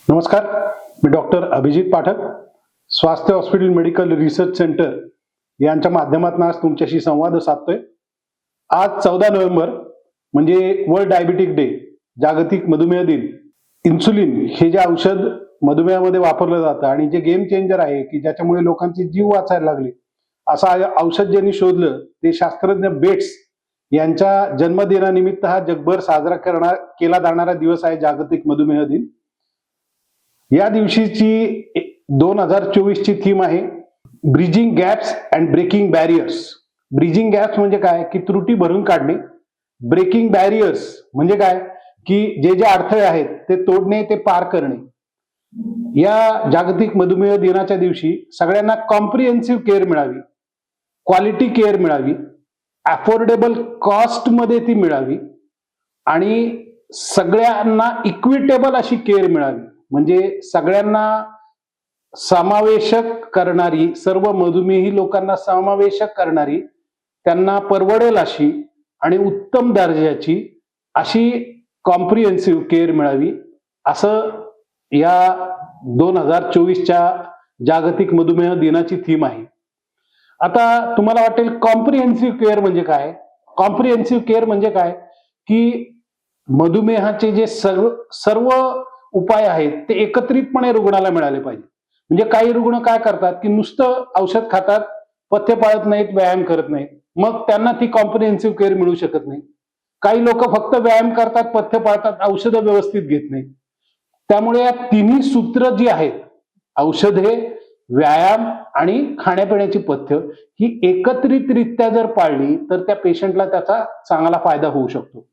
नमस्कार, मी डॉक्टर अभिजित पाठक, स्वास्थ्य hospital medical research centre यांच्या माध्यमातून आज तुमच्याशी संवाद साधतोय। आज 14 नोव्हेंबर म्हणजे वर्ल्ड डायबिटिक डे, जागतिक मधुमेह दिन। इन्सुलिन हे जे औषध मधुमेहामध्ये वापरलं जातं आणि जे गेम चेंजर आहे की ज्याच्यामुळे लोकांचे जीव वाचायला लागले, असं औषध ज्यांनी शोधलं ते शास्त्रज्ञ बेट्स यांच्या जन्मदिनानिमित्त हा जगभर साजरा केला जाणारा दिवस आहे जागतिक मधुमेह दिन। या दिवशीची 2024 ची थीम आहे bridging gaps and breaking barriers. Bridging gaps म्हणजे काय की त्रुटी भरून काढणे, ब्रेकिंग बॅरियर्स म्हणजे काय की जे जे अडथळे आहेत ते तोडणे, ते पार करणे। या जागतिक मधुमेह दिनाच्या दिवशी सगळ्यांना कॉम्प्रिहेन्सिव्ह केअर मिळावी, क्वालिटी केअर मिळावी, अफोर्डेबल कॉस्ट मध्ये ती मिळावी आणि सगळ्यांना इक्विटेबल अशी केअर मिळावी, म्हणजे सगळ्यांना समावेशक करणारी, सर्व मधुमेही लोकांना समावेशक करणारी, त्यांना परवडेल अशी आणि उत्तम दर्जाची अशी कॉम्प्रिहेन्सिव्ह केअर मिळावी, असं या 2024च्या जागतिक मधुमेह दिनाची थीम आहे। आता तुम्हाला वाटेल कॉम्प्रिहेन्सिव्ह केअर म्हणजे काय? कॉम्प्रिहेन्सिव्ह केअर म्हणजे काय की मधुमेहाचे जे सर्व उपाय आहेत ते एकत्रितपणे रुग्णाला मिळाले पाहिजे। म्हणजे काही रुग्ण काय करतात की नुसतं औषध खातात, पथ्य पाळत नाहीत, व्यायाम करत नाहीत, मग त्यांना ती कॉम्प्रिहेन्सिव्ह केअर मिळू शकत नाही। काही लोक फक्त व्यायाम करतात, पथ्य पाळतात, औषधं व्यवस्थित घेत नाहीत। त्यामुळे या तिन्ही सूत्र जी आहेत, औषधे, व्यायाम आणि खाण्यापिण्याची पथ्य, ही एकत्रितरित्या जर पाळली तर त्या पेशंटला त्याचा चांगला फायदा होऊ शकतो।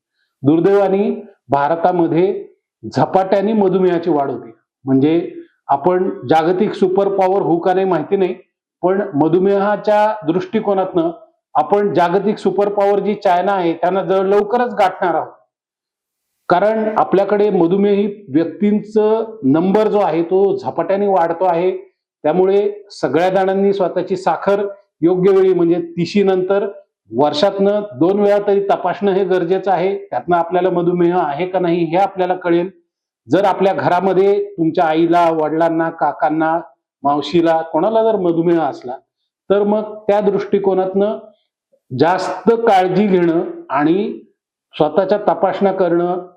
दुर्दैवाने भारतामध्ये झपाट्याने मधुमेहाची वाढ होते। म्हणजे आपण जागतिक सुपर पॉवर होऊ का नाही माहिती नाही, पण मधुमेहाच्या दृष्टिकोनातनं आपण जागतिक सुपर पॉवर जी चायना आहे त्यांना लवकरच गाठणार आहोत। कारण आपल्याकडे मधुमेही व्यक्तींचं नंबर जो आहे तो झपाट्याने वाढतो आहे। त्यामुळे सगळ्या जणांनी स्वतःची साखर योग्य वेळी म्हणजे 30 नंतर वर्षातनं 2 वेळा तरी तपासणं हे गरजेचं आहे। त्यातनं आपल्याला मधुमेह आहे का नाही हे आपल्याला कळेल। जर आपल्या घरामध्ये तुमच्या आईला, वडिलांना, काकांना, मावशीला कोणाला जर मधुमेह असला तर मग त्या दृष्टिकोनातनं जास्त काळजी घेणं आणि स्वतःच्या तपासण्या करणं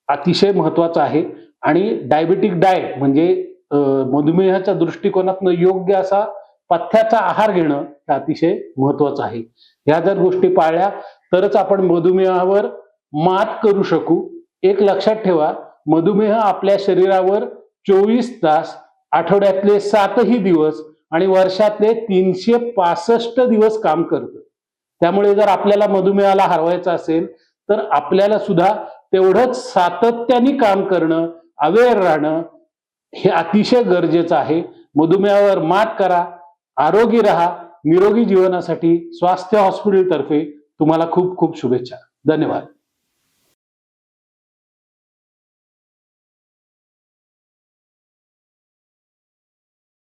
अतिशय महत्वाचं आहे। आणि डायबिटिक डाएट म्हणजे मधुमेहाच्या दृष्टिकोनातनं योग्य असा पथ्याचा आहार घेणं हे अतिशय महत्वाचं आहे। ह्या जर गोष्टी पाळल्या तरच आपण मधुमेहावर मात करू शकू। एक लक्षात ठेवा, मधुमेह आपल्या शरीरावर 24 तास, आठवड्यातले 7ही दिवस आणि वर्षातले 365 दिवस काम करतं। त्यामुळे जर आपल्याला मधुमेहाला हरवायचं असेल तर आपल्याला सुद्धा तेवढंच सातत्याने काम करणं, अवेअर राहणं हे अतिशय गरजेचं आहे। मधुमेहावर मात करा, आरोगी राहा। निरोगी जीवनासाठी स्वास्थ्य हॉस्पिटल तर्फे तुम्हाला खूप खूप शुभेच्छा। धन्यवाद।